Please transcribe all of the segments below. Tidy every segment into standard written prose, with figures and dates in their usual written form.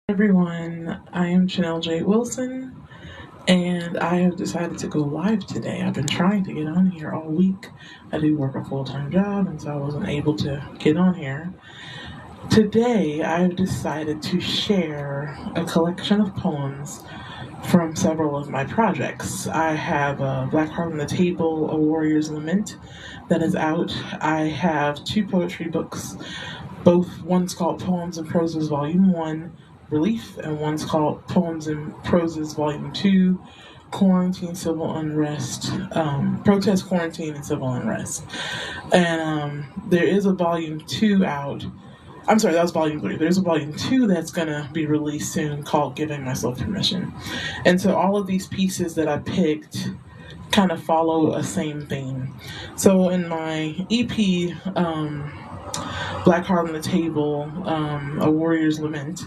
Everyone, I am Chanel J. Wilson, and I have decided to go live today. I've been trying to get on here all week. I do work a full-time job, and so I wasn't able to get on here. Today, I've decided to share a collection of poems from several of my projects. I have Black Heart on the Table, A Warrior's Lament, that is out. I have two poetry books, both one's called Poems and Proses Volume 1, Relief, and one's called Poems and Proses Volume 2, Quarantine, Civil Unrest, Protest, Quarantine, and Civil Unrest. And there is a Volume 2 out. I'm sorry, that was Volume 3. There's a Volume 2 that's going to be released soon called Giving Myself Permission. And so all of these pieces that I picked kind of follow a same theme. So in my EP, Black Heart on the Table, A Warrior's Lament,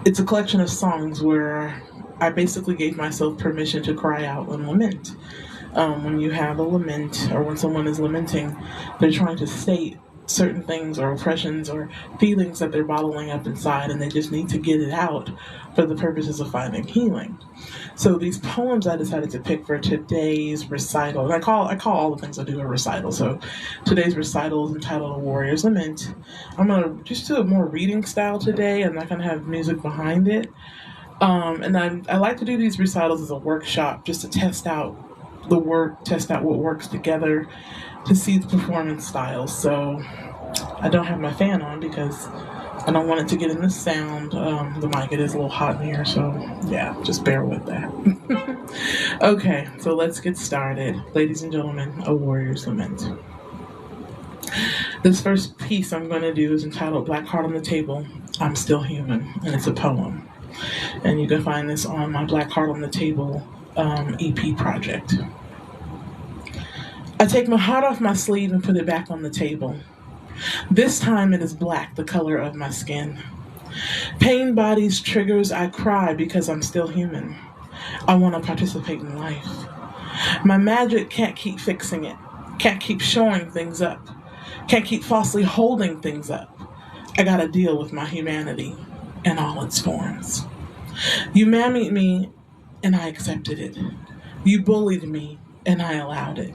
it's a collection of songs where I basically gave myself permission to cry out and lament. When you have a lament, or when someone is lamenting, they're trying to state certain things or oppressions or feelings that they're bottling up inside, and they just need to get it out for the purposes of finding healing. So these poems I decided to pick for today's recital, and I call all the things I do a recital. So today's recital is entitled A Warrior's Lament. I'm going to just do a more reading style today. I'm not going to have music behind it. And I like to do these recitals as a workshop just to test out the work, test out what works together, to see the performance styles. So I don't have my fan on because I don't want it to get in the sound. The mic, it is a little hot in here, so yeah, just bear with that. Okay, so let's get started. Ladies and gentlemen, A Warrior's Lament. This first piece I'm going to do is entitled Black Heart on the Table, I'm Still Human, and it's a poem. And you can find this on my Black Heart on the Table EP project. I take my heart off my sleeve and put it back on the table. This time it is black, the color of my skin. Pain bodies triggers, I cry because I'm still human. I want to participate in life. My magic can't keep fixing it, can't keep showing things up, can't keep falsely holding things up. I gotta deal with my humanity in all its forms. You mammied me and I accepted it. You bullied me and I allowed it.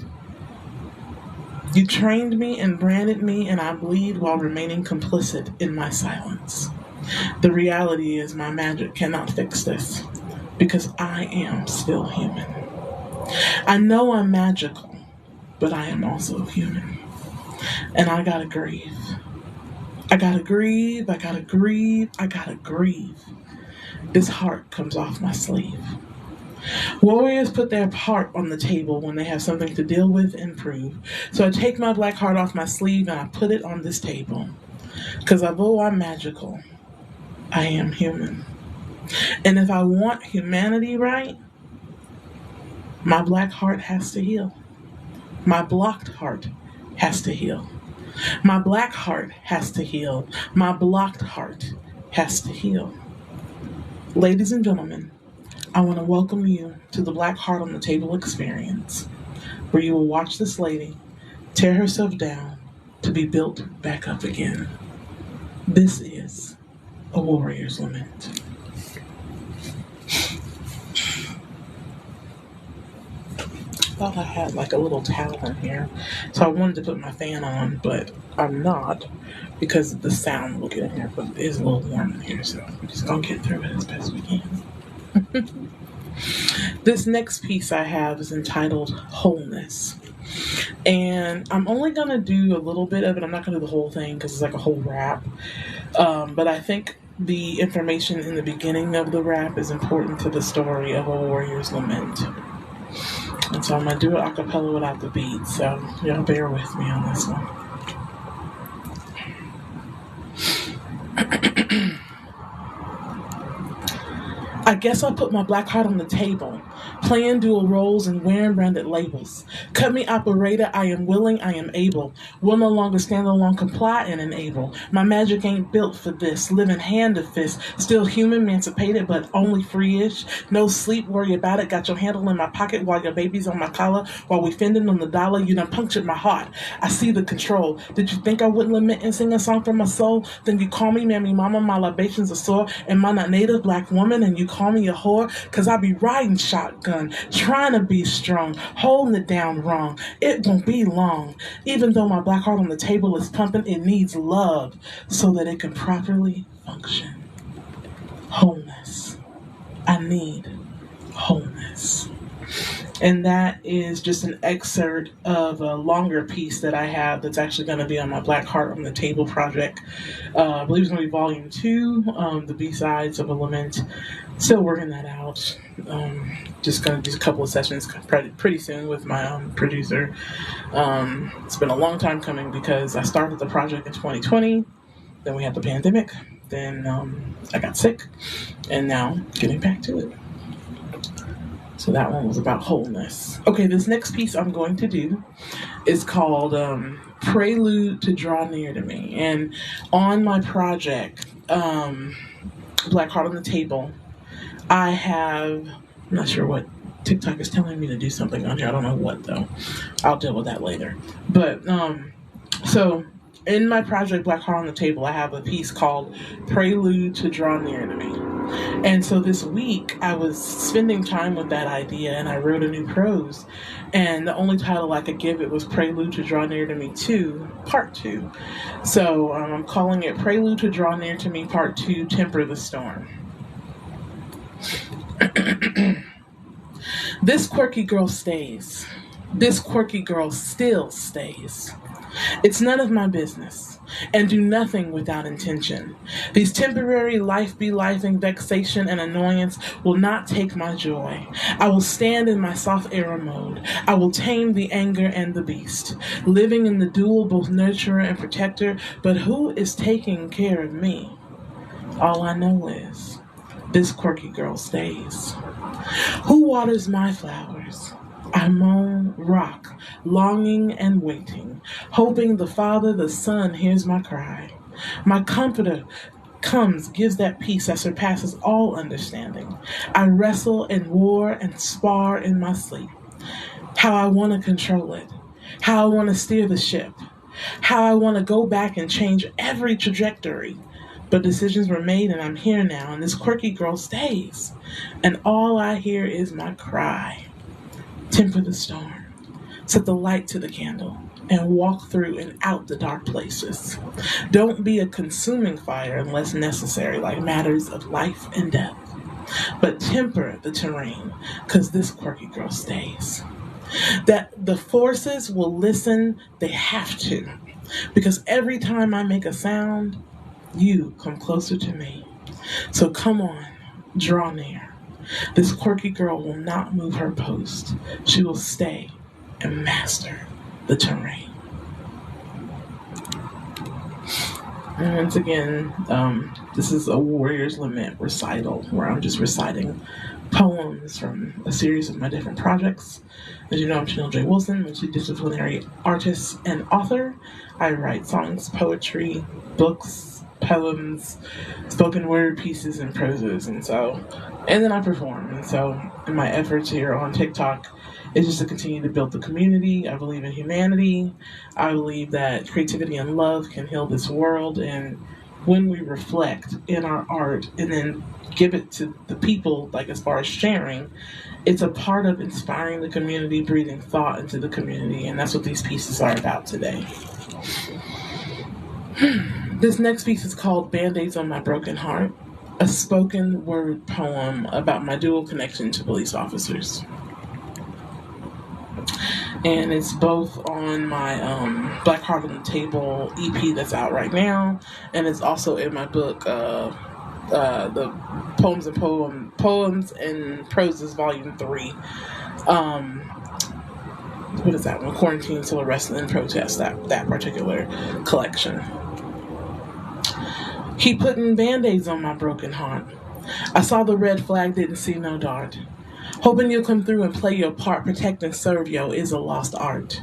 You trained me and branded me, and I bleed while remaining complicit in my silence. The reality is my magic cannot fix this, because I am still human. I know I'm magical, but I am also human. And I gotta grieve. I gotta grieve, I gotta grieve, I gotta grieve. This heart comes off my sleeve. Warriors put their heart on the table when they have something to deal with and prove. So I take my black heart off my sleeve and I put it on this table. Because although I'm magical, I am human. And if I want humanity right, my black heart has to heal. My blocked heart has to heal. My black heart has to heal. My blocked heart has to heal. Ladies and gentlemen, I want to welcome you to the Black Heart on the Table experience, where you will watch this lady tear herself down to be built back up again. This is A Warrior's Lament. I thought I had like a little towel in here, so I wanted to put my fan on, but I'm not because the sound will get in here, but it is a little warm in here, so we're just going to get through it as best we can. This next piece I have is entitled Wholeness. And I'm only going to do a little bit of it. I'm not going to do the whole thing because it's like a whole rap. But I think the information in the beginning of the rap is important to the story of A Warrior's Lament. And so I'm going to do it a cappella without the beat. So y'all bear with me on this one. I guess I put my black heart on the table playing dual roles and wearing branded labels. Cut me operator, I am willing, I am able. Will no longer stand alone, comply and enable. My magic ain't built for this, living hand to fist. Still human, emancipated, but only free-ish. No sleep, worry about it. Got your handle in my pocket while your baby's on my collar. While we fending on the dollar, you done punctured my heart. I see the control. Did you think I wouldn't lament and sing a song from my soul? Then you call me mammy mama, my libations are sore. Am I not native black woman and you call me a whore? Cause I be riding shotgun, trying to be strong, holding it down wrong. It won't be long. Even though my black heart on the table is pumping, it needs love so that it can properly function. Wholeness. I need wholeness. And that is just an excerpt of a longer piece that I have that's actually going to be on my Black Heart on the Table project. I believe it's going to be volume 2, the B-sides of a lament. Still working that out. Just going to do a couple of sessions pretty soon with my producer. It's been a long time coming because I started the project in 2020. Then we had the pandemic. Then I got sick. And now getting back to it. So that one was about wholeness. Okay, this next piece I'm going to do is called Prelude to Draw Near to Me. And on my project, Black Heart on the Table, I have, I'm not sure what, TikTok is telling me to do something on here. I don't know what, though. I'll deal with that later. But, so in my project, Black Heart on the Table, I have a piece called Prelude to Draw Near to Me. And so this week, I was spending time with that idea, and I wrote a new prose. And the only title I could give it was Prelude to Draw Near to Me 2, Part 2. So I'm calling it Prelude to Draw Near to Me, Part 2, Temper the Storm. This quirky girl stays. This quirky girl still stays. It's none of my business, and do nothing without intention. These temporary life-be-lifing vexation and annoyance will not take my joy. I will stand in my soft era mode. I will tame the anger and the beast, living in the dual both nurturer and protector, but who is taking care of me? All I know is this quirky girl stays. Who waters my flowers? I moan, rock, longing and waiting, hoping the Father, the Son hears my cry. My comforter comes, gives that peace that surpasses all understanding. I wrestle and war and spar in my sleep. How I want to control it, how I want to steer the ship, how I want to go back and change every trajectory. But decisions were made and I'm here now, and this quirky girl stays. And all I hear is my cry. Temper the storm, set the light to the candle, and walk through and out the dark places. Don't be a consuming fire unless necessary, like matters of life and death. But temper the terrain, because this quirky girl stays. That the forces will listen, they have to. Because every time I make a sound, you come closer to me. So come on, draw near. This quirky girl will not move her post. She will stay and master the terrain. And once again, this is a Warrior's Lament recital where I'm just reciting poems from a series of my different projects. As you know, I'm Chanel J. Wilson, multidisciplinary artist and author. I write songs, poetry, books, poems, spoken word pieces, and proses, and then I perform. And so in my efforts here on TikTok is just to continue to build the community. I believe in humanity. I believe that creativity and love can heal this world, and when we reflect in our art and then give it to the people, like as far as sharing, it's a part of inspiring the community, breathing thought into the community, and that's what these pieces are about today. This next piece is called Band-Aids on My Broken Heart, a spoken word poem about my dual connection to police officers. And it's both on my Black Heart on the Table EP that's out right now, and it's also in my book, the Poems and Proses Volume 3. What is that one? Quarantine, Civil Arrest, and Protest, that particular collection. Keep putting Band-Aids on my broken heart. I saw the red flag, didn't see no dart. Hoping you'll come through and play your part, protect and serve yo is a lost art.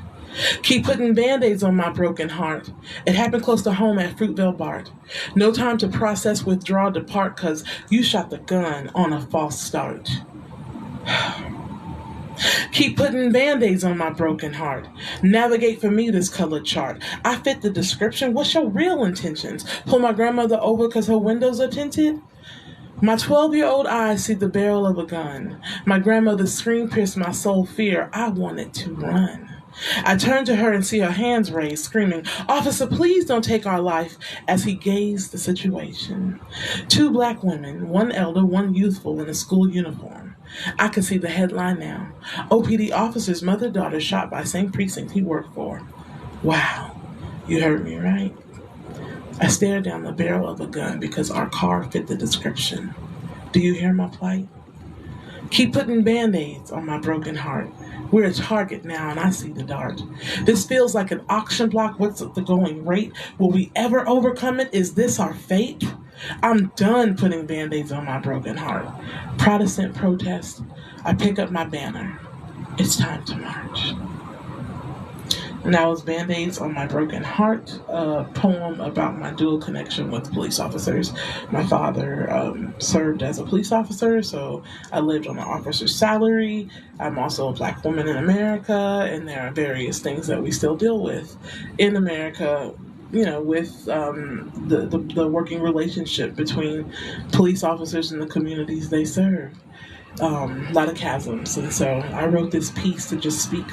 Keep putting band-aids on my broken heart. It happened close to home at Fruitvale Bart. No time to process, withdraw, depart, cause you shot the gun on a false start. Keep putting band-aids on my broken heart. Navigate for me this colored chart. I fit the description. What's your real intentions? Pull my grandmother over cause her windows are tinted? My 12-year-old eyes see the barrel of a gun. My grandmother's scream pierced my soul fear. I wanted to run. I turned to her and see her hands raised, screaming, "Officer, please don't take our life," as he gazed the situation. Two black women, one elder, one youthful, in a school uniform. I could see the headline now. OPD officer's mother-daughter shot by same precinct he worked for. Wow, you heard me right. I stared down the barrel of a gun because our car fit the description. Do you hear my plight? Keep putting band-aids on my broken heart. We're a target now and I see the dart. This feels like an auction block. What's the going rate? Will we ever overcome it? Is this our fate? I'm done putting band-aids on my broken heart. Protestant protest. I pick up my banner. It's time to march. And that was Band-Aids on My Broken Heart, a poem about my dual connection with police officers. My father served as a police officer, so I lived on an officer's salary. I'm also a black woman in America, and there are various things that we still deal with in America, you know, with the working relationship between police officers and the communities they serve. A lot of chasms. And so I wrote this piece to just speak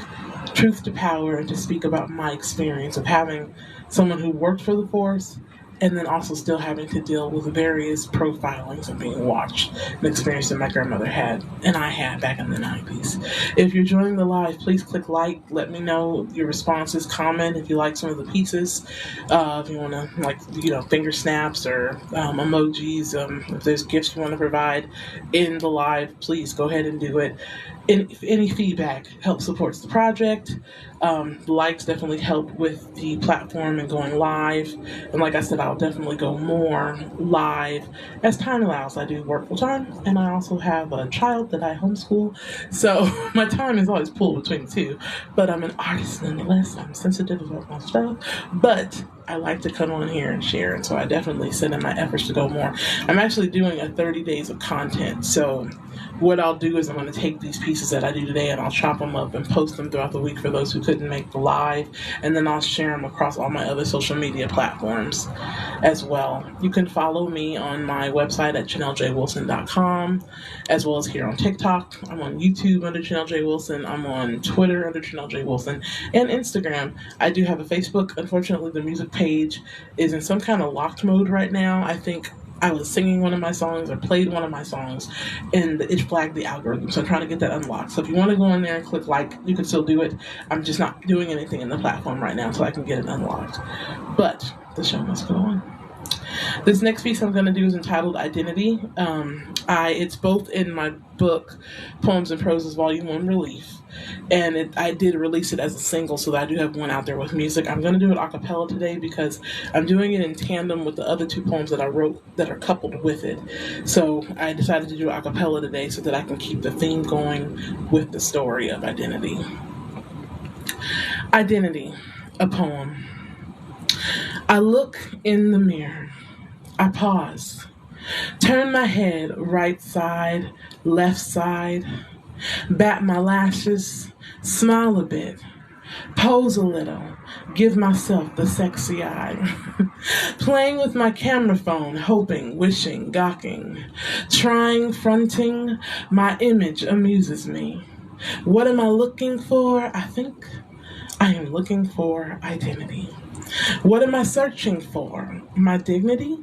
truth to power and to speak about my experience of having someone who worked for the force and then also still having to deal with various profilings of being watched, an experience that my grandmother had and I had back in the 90s. If you're joining the live, please click like. Let me know your responses. Comment if you like some of the pieces. If you want to, finger snaps or emojis. If there's gifts you want to provide in the live, please go ahead and do it. Any feedback helps supports the project. Likes definitely help with the platform and going live. And like I said, I'll definitely go more live as time allows. I do work full time, and I also have a child that I homeschool. So my time is always pulled between the two. But I'm an artist nonetheless. I'm sensitive about my stuff. But I like to come on here and share. And so I definitely send in my efforts to go more. I'm actually doing a 30 days of content. So what I'll do is I'm going to take these pieces that I do today and I'll chop them up and post them throughout the week for those who couldn't make the live, and then I'll share them across all my other social media platforms as well. You can follow me on my website at ChanelJWilson.com, as well as here on TikTok. I'm on YouTube under Chanel J. Wilson. I'm on Twitter under Chanel J. Wilson, and Instagram. I do have a Facebook. Unfortunately, the music page is in some kind of locked mode right now. I think I was singing one of my songs or played one of my songs and it flagged the algorithm. So I'm trying to get that unlocked. So if you want to go in there and click like, you can still do it. I'm just not doing anything in the platform right now so I can get it unlocked. But the show must go on. This next piece I'm going to do is entitled Identity. It's both in my book, Poems and Proses Volume 1 Relief, and I did release it as a single, so that I do have one out there with music. I'm going to do it a cappella today because I'm doing it in tandem with the other two poems that I wrote that are coupled with it. So I decided to do a cappella today so that I can keep the theme going with the story of identity. Identity, a poem. I look in the mirror. I pause, turn my head right side, left side, bat my lashes, smile a bit, pose a little, give myself the sexy eye, playing with my camera phone, hoping, wishing, gawking, trying, fronting, my image amuses me. What am I looking for? I think I am looking for identity. What am I searching for? My dignity?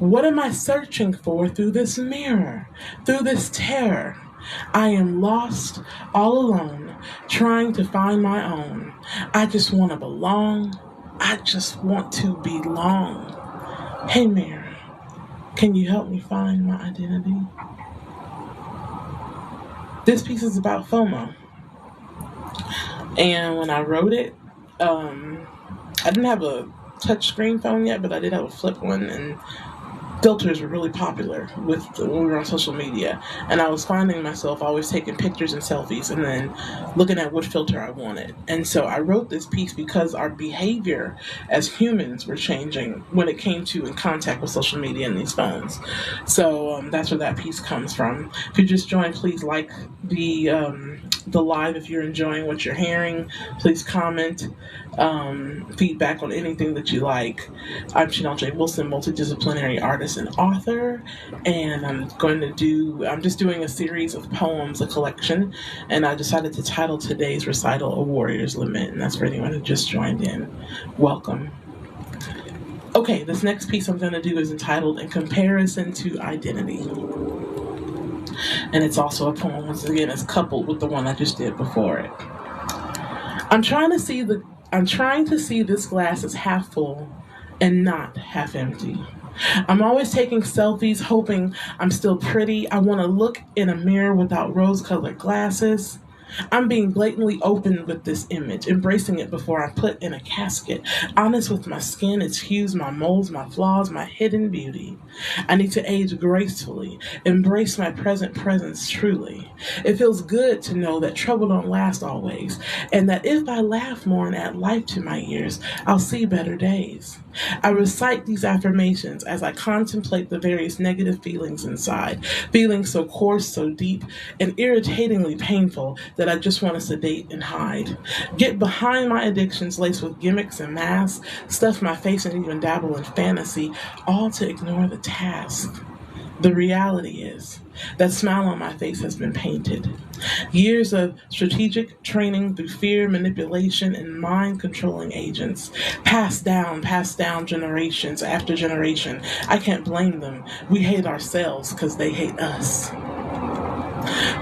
What am I searching for through this mirror, through this terror? I am lost, all alone, trying to find my own. I just want to belong. I just want to belong. Hey, mirror, can you help me find my identity? This piece is about FOMO. And when I wrote it, I didn't have a touch screen phone yet, but I did have a flip one, and filters were really popular when we were on social media, and I was finding myself always taking pictures and selfies and then looking at what filter I wanted. And so I wrote this piece because our behavior as humans were changing when it came to in contact with social media and these phones. So that's where that piece comes from. If you just joined, please like the live if you're enjoying what you're hearing. Please comment feedback on anything that you like. I'm Chanel J. Wilson, multidisciplinary artist and author, and I'm just doing a series of poems, a collection, and I decided to title today's recital A Warrior's Lament, and that's for anyone who just joined in. Welcome. Okay, this next piece I'm going to do is entitled In Comparison to Identity. And it's also a poem, once again, it's coupled with the one I just did before it. I'm trying to see this glass as half full and not half empty. I'm always taking selfies, hoping I'm still pretty. I want to look in a mirror without rose-colored glasses. I'm being blatantly open with this image, embracing it before I put in a casket, honest with my skin, its hues, my moles, my flaws, my hidden beauty. I need to age gracefully, embrace my present presence truly. It feels good to know that trouble don't last always, and that if I laugh more and add life to my years, I'll see better days. I recite these affirmations as I contemplate the various negative feelings inside, feelings so coarse, so deep, and irritatingly painful that I just want to sedate and hide. Get behind my addictions laced with gimmicks and masks, stuff my face and even dabble in fantasy, all to ignore the task. The reality is, that smile on my face has been painted. Years of strategic training through fear, manipulation, and mind-controlling agents. Passed down generations after generation. I can't blame them. We hate ourselves because they hate us.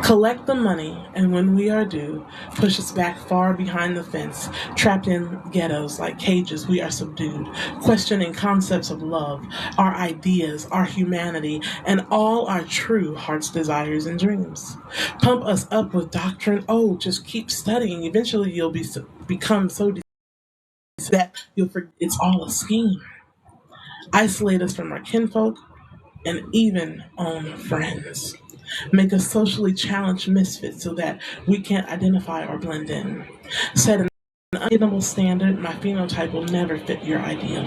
Collect the money, and when we are due, push us back far behind the fence, trapped in ghettos like cages we are subdued, questioning concepts of love, our ideas, our humanity, and all our true heart's desires and dreams. Pump us up with doctrine, oh, just keep studying, eventually you'll become so that you'll forget it's all a scheme. Isolate us from our kinfolk, and even own friends. Make us socially challenged misfits so that we can't identify or blend in. Set an unattainable standard, my phenotype will never fit your ideal.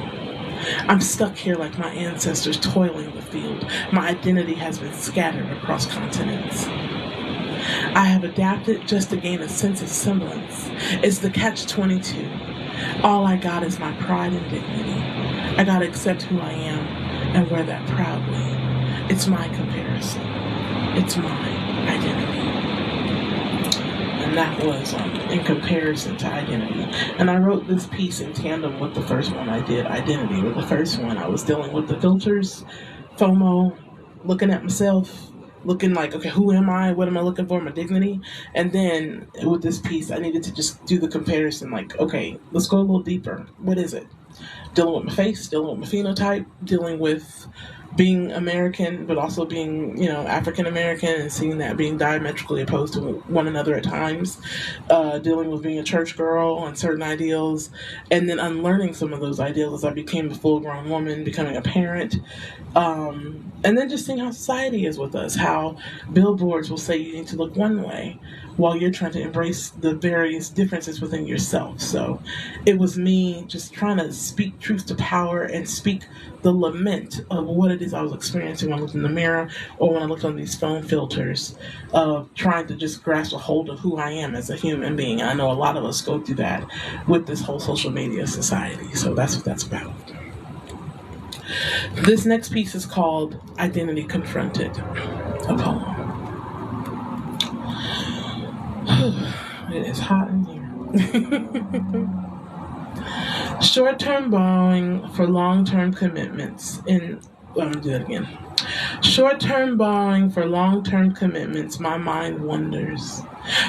I'm stuck here like my ancestors toiling the field. My identity has been scattered across continents. I have adapted just to gain a sense of semblance. It's the catch-22. All I got is my pride and dignity. I gotta accept who I am and wear that proudly. It's my comparison. It's my identity. And that was in comparison to identity. And I wrote this piece in tandem with the first one I did, identity. With the first one, I was dealing with the filters, FOMO, looking at myself, looking like, okay, who am I? What am I looking for? My dignity. And then with this piece, I needed to just do the comparison, like, okay, let's go a little deeper. What is it? Dealing with my face, dealing with my phenotype, dealing with being American, but also being, African American, and seeing that being diametrically opposed to one another at times, dealing with being a church girl and certain ideals, and then unlearning some of those ideals as I became a full-grown woman, becoming a parent, and then just seeing how society is with us, how billboards will say you need to look one way while you're trying to embrace the various differences within yourself. So it was me just trying to speak truth to power and speak the lament of what it is I was experiencing when I looked in the mirror or when I looked on these phone filters, of trying to just grasp a hold of who I am as a human being. And I know a lot of us go through that with this whole social media society. So that's what that's about. This next piece is called Identity Confronted, a poem. It is hot in here. Short-term borrowing for long-term commitments. I'm going to do that again. Short-term borrowing for long-term commitments, my mind wonders.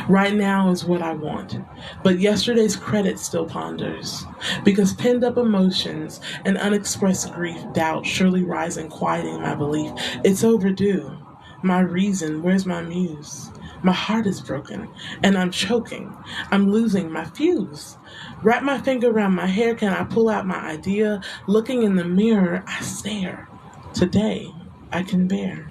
Right now is what I want, but yesterday's credit still ponders. Because pent-up emotions and unexpressed grief, doubt surely rising, quieting my belief. It's overdue. My reason, where's my muse? My heart is broken, and I'm choking. I'm losing my fuse. Wrap my finger around my hair, can I pull out my idea? Looking in the mirror, I stare. today I can bear.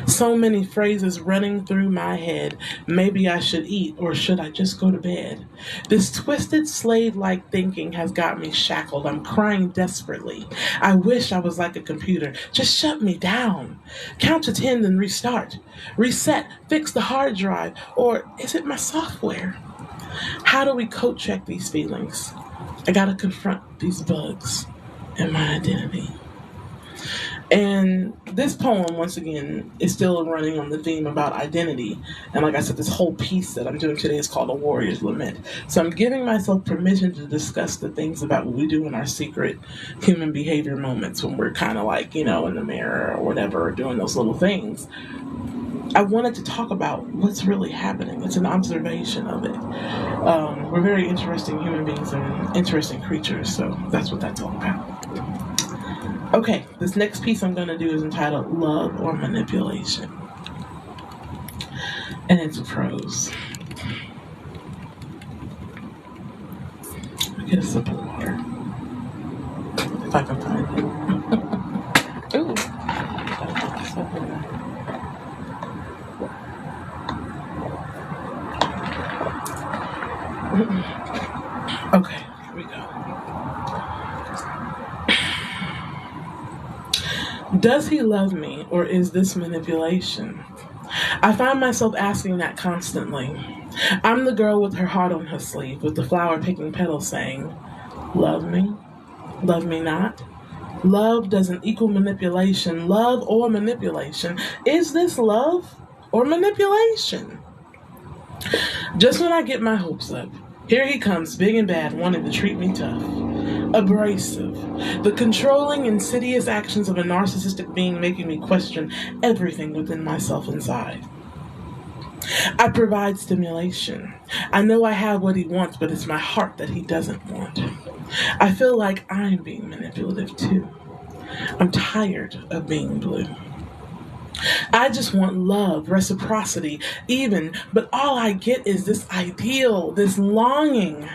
So many phrases running through my head. Maybe I should eat, or should I just go to bed? This twisted slave-like thinking has got me shackled. I'm crying desperately. I wish I was like a computer. Just shut me down. Count to 10 and restart. Reset, fix the hard drive. Or is it my software? How do we code check these feelings? I gotta confront these bugs in my identity. And this poem, once again, is still running on the theme about identity. And like I said, this whole piece that I'm doing today is called A Warrior's Lament. So I'm giving myself permission to discuss the things about what we do in our secret human behavior moments when we're kind of like, in the mirror or whatever, doing those little things. I wanted to talk about what's really happening. It's an observation of it. We're very interesting human beings and interesting creatures, so that's what that's all about. Okay, this next piece I'm going to do is entitled Love or Manipulation. And it's prose. Let me get a sip of water. If I can find it. Ooh. Okay, here we go. Does he love me, or is this manipulation? I find myself asking that constantly. I'm the girl with her heart on her sleeve, with the flower-picking petals saying, love me? Love me not? Love doesn't equal manipulation. Love or manipulation. Is this love or manipulation? Just when I get my hopes up, here he comes, big and bad, wanting to treat me tough. Abrasive. The controlling, insidious actions of a narcissistic being making me question everything within myself inside. I provide stimulation. I know I have what he wants, but it's my heart that he doesn't want. I feel like I'm being manipulative too. I'm tired of being blue. I just want love, reciprocity, even, but all I get is this ideal, this longing.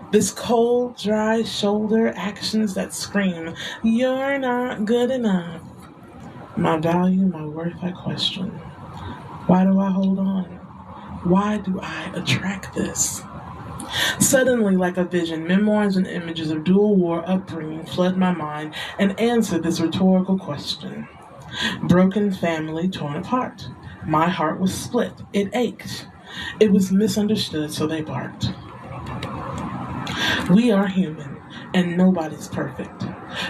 This cold, dry shoulder actions that scream, you're not good enough. My value, my worth, I question. Why do I hold on? Why do I attract this? Suddenly, like a vision, memoirs and images of dual war upbringing flood my mind and answer this rhetorical question. Broken family torn apart. My heart was split. It ached. It was misunderstood, so they barked. We are human, and nobody's perfect.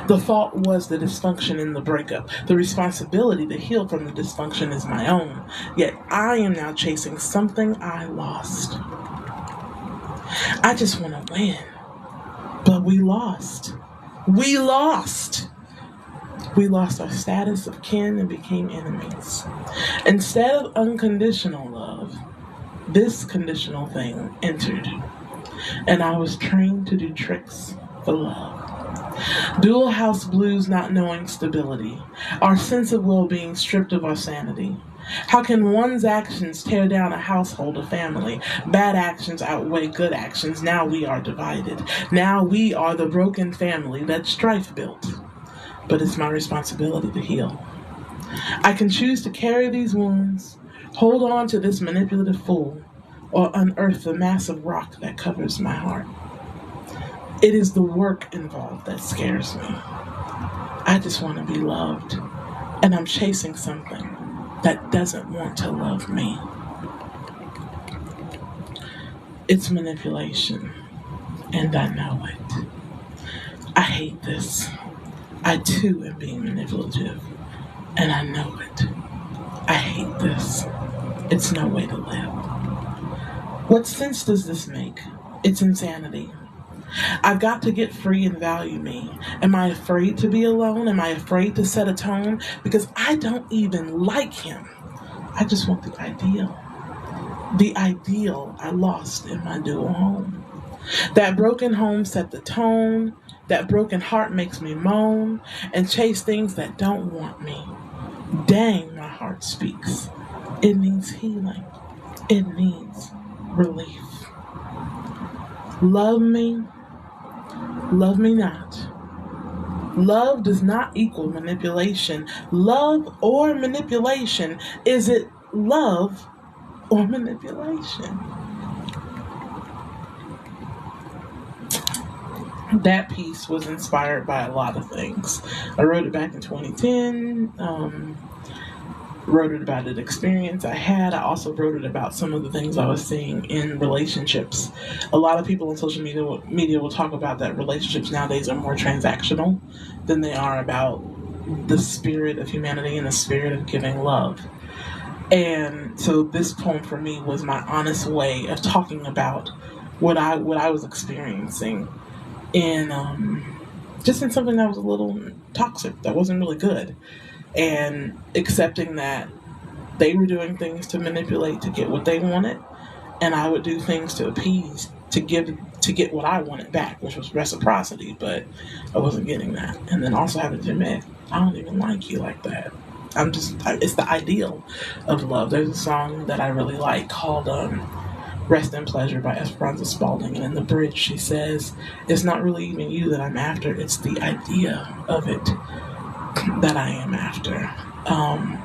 The fault was the dysfunction in the breakup. The responsibility to heal from the dysfunction is my own. Yet I am now chasing something I lost. I just want to win. But we lost. We lost. We lost our status of kin and became enemies. Instead of unconditional love, this conditional thing entered. And I was trained to do tricks for love. Dual house blues not knowing stability. Our sense of well-being stripped of our sanity. How can one's actions tear down a household, a family? Bad actions outweigh good actions. Now we are divided. Now we are the broken family that strife built. But it's my responsibility to heal. I can choose to carry these wounds, hold on to this manipulative fool, or unearth the massive rock that covers my heart. It is the work involved that scares me. I just want to be loved, and I'm chasing something that doesn't want to love me. It's manipulation, and I know it. I hate this. I too am being manipulative, and I know it. I hate this. It's no way to live. What sense does this make? It's insanity. I've got to get free and value me. Am I afraid to be alone? Am I afraid to set a tone? Because I don't even like him. I just want the ideal. The ideal I lost in my dual home. That broken home set the tone. That broken heart makes me moan and chase things that don't want me. Dang, my heart speaks. It needs healing. It needs relief. Love me not. Love does not equal manipulation. Love or manipulation. Is it love or manipulation? That piece was inspired by a lot of things. I wrote it back in 2010. Wrote it about an experience I had. I also wrote it about some of the things I was seeing in relationships. A lot of people on social media will talk about that relationships nowadays are more transactional than they are about the spirit of humanity and the spirit of giving love. And so this poem for me was my honest way of talking about what I was experiencing in just in something that was a little toxic, that wasn't really good, and accepting that they were doing things to manipulate to get what they wanted, and I would do things to appease to get what I wanted back, which was reciprocity, but I wasn't getting that. And then also having to admit, I don't even like you like that. It's the ideal of love. There's a song that I really like called Rest in Pleasure by Esperanza Spalding, and in the bridge she says, it's not really even you that I'm after, it's the idea of it that I am after.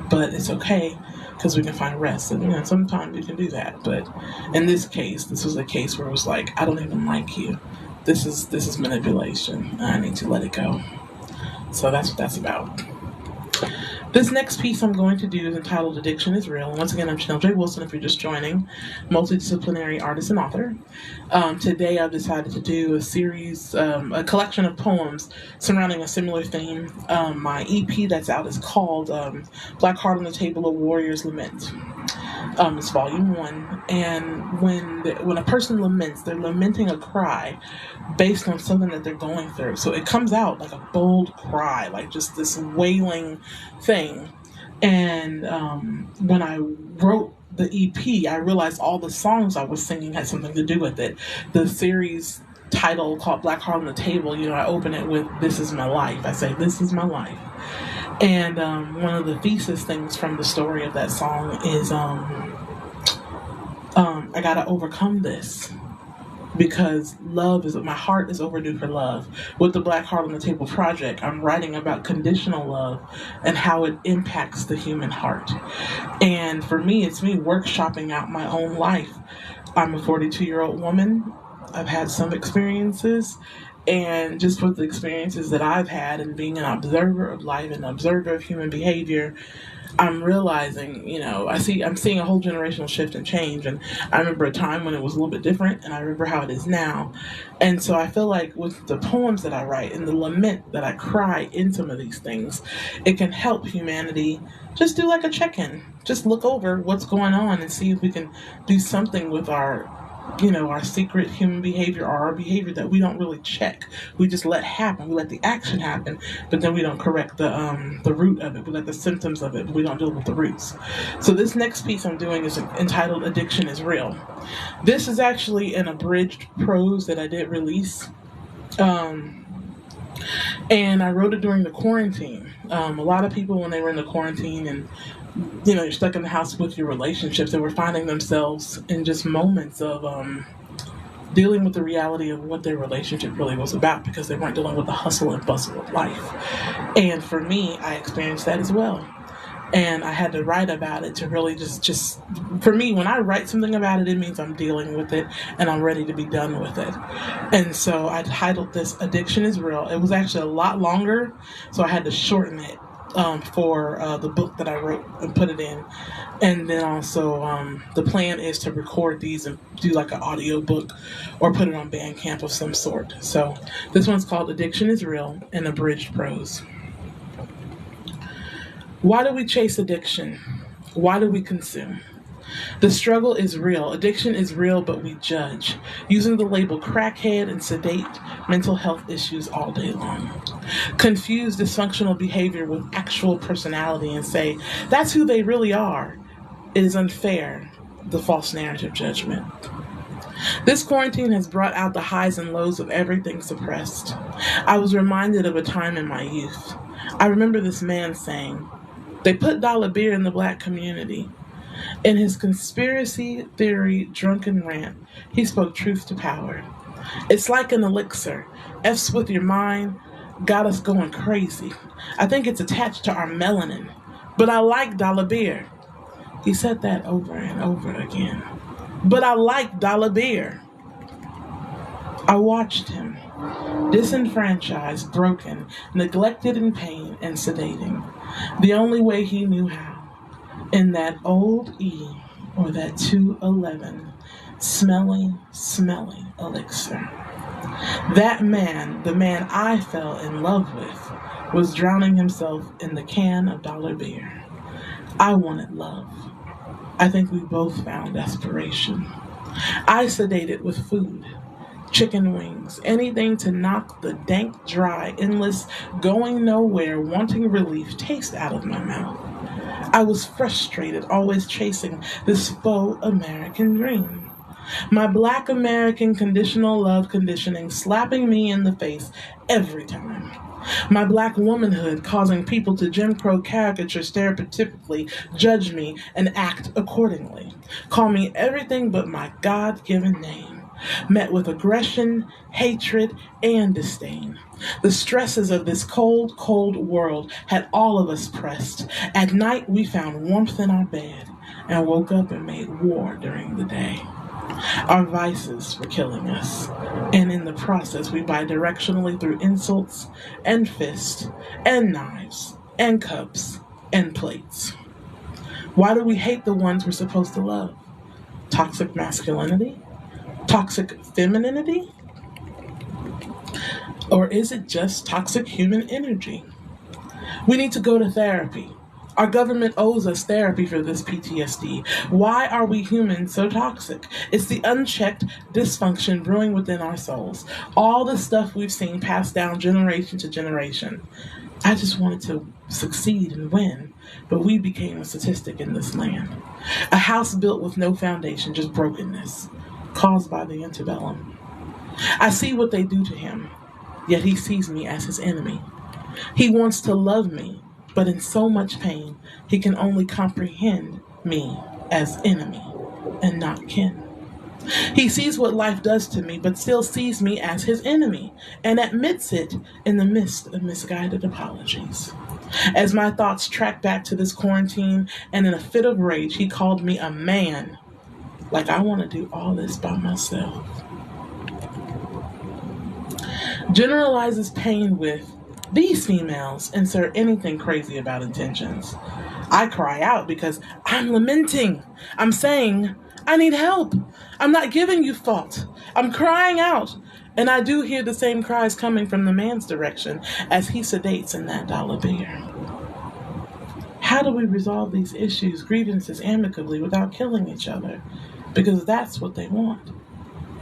But it's okay because we can find rest, and sometimes you can do that. But in this case, this was a case where it was like, I don't even like you. This is manipulation. I need to let it go. So that's what that's about. This next piece I'm going to do is entitled Addiction is Real. Once again, I'm Chanel J. Wilson, if you're just joining, multidisciplinary artist and author. Today I've decided to do a series, a collection of poems surrounding a similar theme. My EP that's out is called Black Heart on the Table, A Warrior's Lament. It's volume 1, and when a person laments, they're lamenting a cry based on something that they're going through. So it comes out like a bold cry, like just this wailing thing. And when I wrote the EP, I realized all the songs I was singing had something to do with it. The series title called Black Heart on the Table, I open it with "This is my life." I say, "This is my life." And one of the thesis things from the story of that song is I gotta overcome this because my heart is overdue for love. With the Black Heart on the Table project, I'm writing about conditional love and how it impacts the human heart. And for me, it's me workshopping out my own life. I'm a 42-year-old woman. I've had some experiences, and just with the experiences that I've had and being an observer of life and an observer of human behavior, I'm realizing, I'm seeing a whole generational shift and change. And I remember a time when it was a little bit different, and I remember how it is now. And so I feel like with the poems that I write and the lament that I cry in some of these things, it can help humanity just do like a check-in. Just look over what's going on and see if we can do something with our secret human behavior, or our behavior that we don't really check. We just let happen. We let the action happen, but then we don't correct the root of it. We let the symptoms of it, but we don't deal with the roots. So this next piece I'm doing is entitled Addiction is Real. This is actually an abridged prose that I did release. And I wrote it during the quarantine. A lot of people, when they were in the quarantine and you're stuck in the house with your relationships, they were finding themselves in just moments of dealing with the reality of what their relationship really was about, because they weren't dealing with the hustle and bustle of life. And for me, I experienced that as well. And I had to write about it to really just for me, when I write something about it, it means I'm dealing with it and I'm ready to be done with it. And so I titled this Addiction is Real. It was actually a lot longer, so I had to shorten it for the book that I wrote and put it in. And then also the plan is to record these and do like an audio book or put it on Bandcamp of some sort. So this one's called Addiction is Real in abridged prose. Why do we chase addiction? Why do we consume? The struggle is real. Addiction is real, but we judge, using the label crackhead and sedate mental health issues all day long. Confuse dysfunctional behavior with actual personality and say, that's who they really are. It is unfair, the false narrative judgment. This quarantine has brought out the highs and lows of everything suppressed. I was reminded of a time in my youth. I remember this man saying, they put dollar beer in the black community. In his conspiracy theory drunken rant, he spoke truth to power. It's like an elixir. F's with your mind, got us going crazy. I think it's attached to our melanin. But I like Dollar Beer. He said that over and over again. But I like Dollar Beer. I watched him, disenfranchised, broken, neglected in pain and sedating, the only way he knew how, in that old E or that 211, smelly elixir. That man, the man I fell in love with, was drowning himself in the can of Dollar Beer. I wanted love. I think we both found desperation. I sedated with food, chicken wings, anything to knock the dank, dry, endless, going nowhere, wanting relief taste out of my mouth. I was frustrated, always chasing this faux American dream. My Black American conditional love conditioning slapping me in the face every time. My Black womanhood causing people to Jim Crow caricature stereotypically, judge me, and act accordingly. Call me everything but my God-given name. Met with aggression, hatred, and disdain. The stresses of this cold, cold world had all of us pressed. At night, we found warmth in our bed and woke up and made war during the day. Our vices were killing us, and in the process we bidirectionally threw insults and fists and knives and cups and plates. Why do we hate the ones we're supposed to love? Toxic masculinity? Toxic femininity? Or is it just toxic human energy? We need to go to therapy. Our government owes us therapy for this PTSD. Why are we humans so toxic? It's the unchecked dysfunction brewing within our souls. All the stuff we've seen passed down generation to generation. I just wanted to succeed and win, but we became a statistic in this land. A house built with no foundation, just brokenness, caused by the antebellum. I see what they do to him, yet he sees me as his enemy. He wants to love me, but in so much pain, he can only comprehend me as enemy and not kin. He sees what life does to me, but still sees me as his enemy and admits it in the midst of misguided apologies. As my thoughts track back to this quarantine, and in a fit of rage, he called me a man, like I want to do all this by myself. Generalizes pain with, these females insert anything crazy about intentions. I cry out because I'm lamenting. I'm saying, I need help. I'm not giving you fault. I'm crying out. And I do hear the same cries coming from the man's direction as he sedates in that Dollar Beer. How do we resolve these issues, grievances amicably without killing each other? Because that's what they want.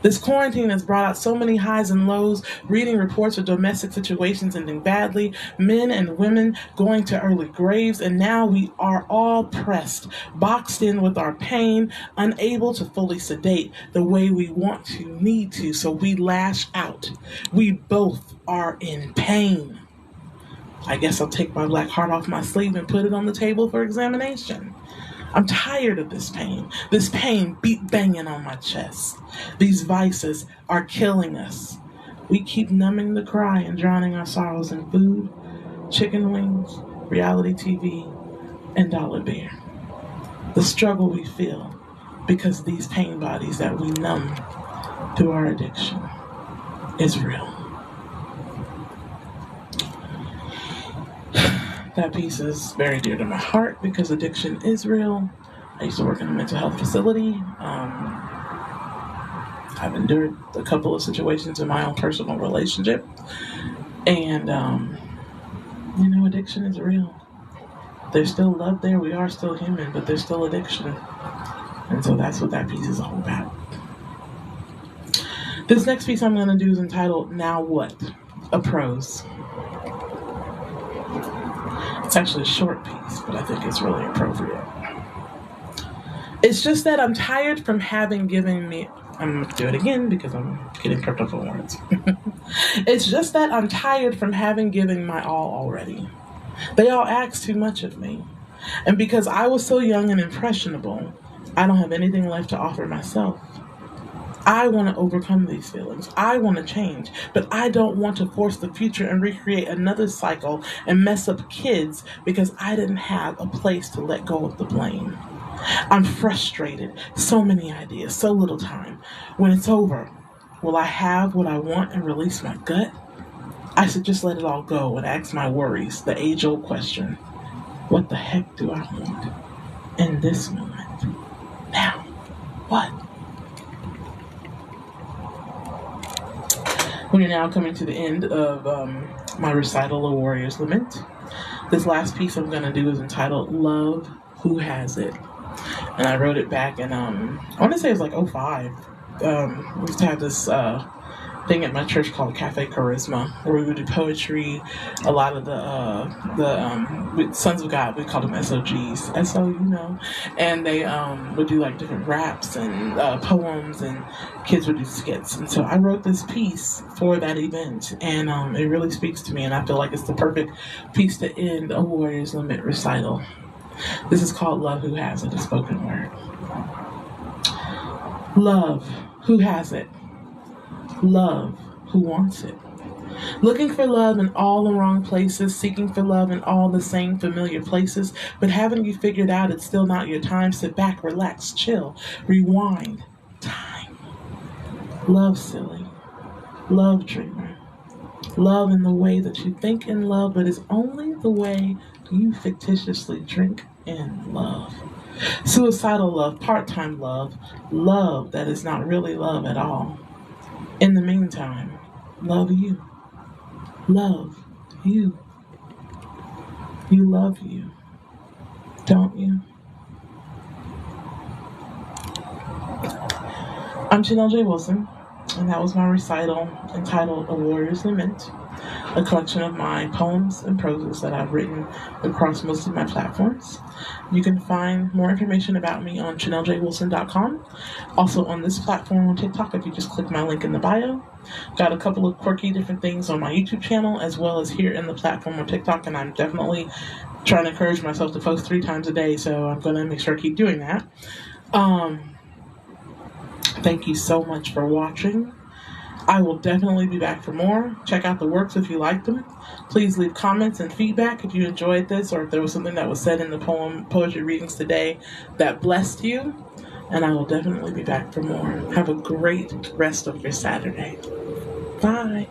This quarantine has brought out so many highs and lows, reading reports of domestic situations ending badly, men and women going to early graves, and now we are all pressed, boxed in with our pain, unable to fully sedate the way we want to, need to, so we lash out. We both are in pain. I guess I'll take my black heart off my sleeve and put it on the table for examination. I'm tired of this pain beat banging on my chest. These vices are killing us. We keep numbing the cry and drowning our sorrows in food, chicken wings, reality TV, and Dollar Beer. The struggle we feel because these pain bodies that we numb through our addiction is real. That piece is very dear to my heart because addiction is real. I used to work in a mental health facility. I've endured a couple of situations in my own personal relationship. And, addiction is real. There's still love there. We are still human, but there's still addiction. And so that's what that piece is all about. This next piece I'm going to do is entitled, Now What? A Prose. It's actually a short piece, but I think it's really appropriate. It's just that I'm tired from having given me... I'm going to do it again because I'm getting tripped up on words. It's just that I'm tired from having given my all already. They all ask too much of me. And because I was so young and impressionable, I don't have anything left to offer myself. I want to overcome these feelings. I want to change, but I don't want to force the future and recreate another cycle and mess up kids because I didn't have a place to let go of the blame. I'm frustrated. So many ideas, so little time. When it's over, will I have what I want and release my gut? I should just let it all go and ask my worries, the age old question: what the heck do I want in this moment? Now, what? We are now coming to the end of my recital of Warrior's Lament. This last piece I'm going to do is entitled Love Who Has It. And I wrote it back in, I want to say it was like '05. We used to have this thing at my church called Cafe Charisma, where we would do poetry. A lot of the Sons of God, we called them SOGs, and they would do like different raps and poems, and kids would do skits. And so I wrote this piece for that event, and it really speaks to me, and I feel like it's the perfect piece to end a Warrior's Lament recital. This is called Love Who Has It, a spoken word. Love who has it. Love who wants it. Looking for love in all the wrong places, seeking for love in all the same familiar places, but haven't you figured out it's still not your time? Sit back, relax, chill, rewind. Time. Love silly. Love dreamer. Love in the way that you think in love, but is only the way you fictitiously drink in love. Suicidal love, part-time love, love that is not really love at all. In the meantime, love you. Love you. You love you, don't you? I'm Chanel J. Wilson, and that was my recital entitled A Warrior's Lament, a collection of my poems and proses that I've written across most of my platforms. You can find more information about me on ChanelJWilson.com. Also on this platform on TikTok, if you just click my link in the bio. Got a couple of quirky different things on my YouTube channel, as well as here in the platform on TikTok, and I'm definitely trying to encourage myself to post 3 times a day, so I'm going to make sure I keep doing that. Thank you so much for watching. I will definitely be back for more. Check out the works if you like them. Please leave comments and feedback if you enjoyed this, or if there was something that was said in the poetry readings today that blessed you. And I will definitely be back for more. Have a great rest of your Saturday. Bye.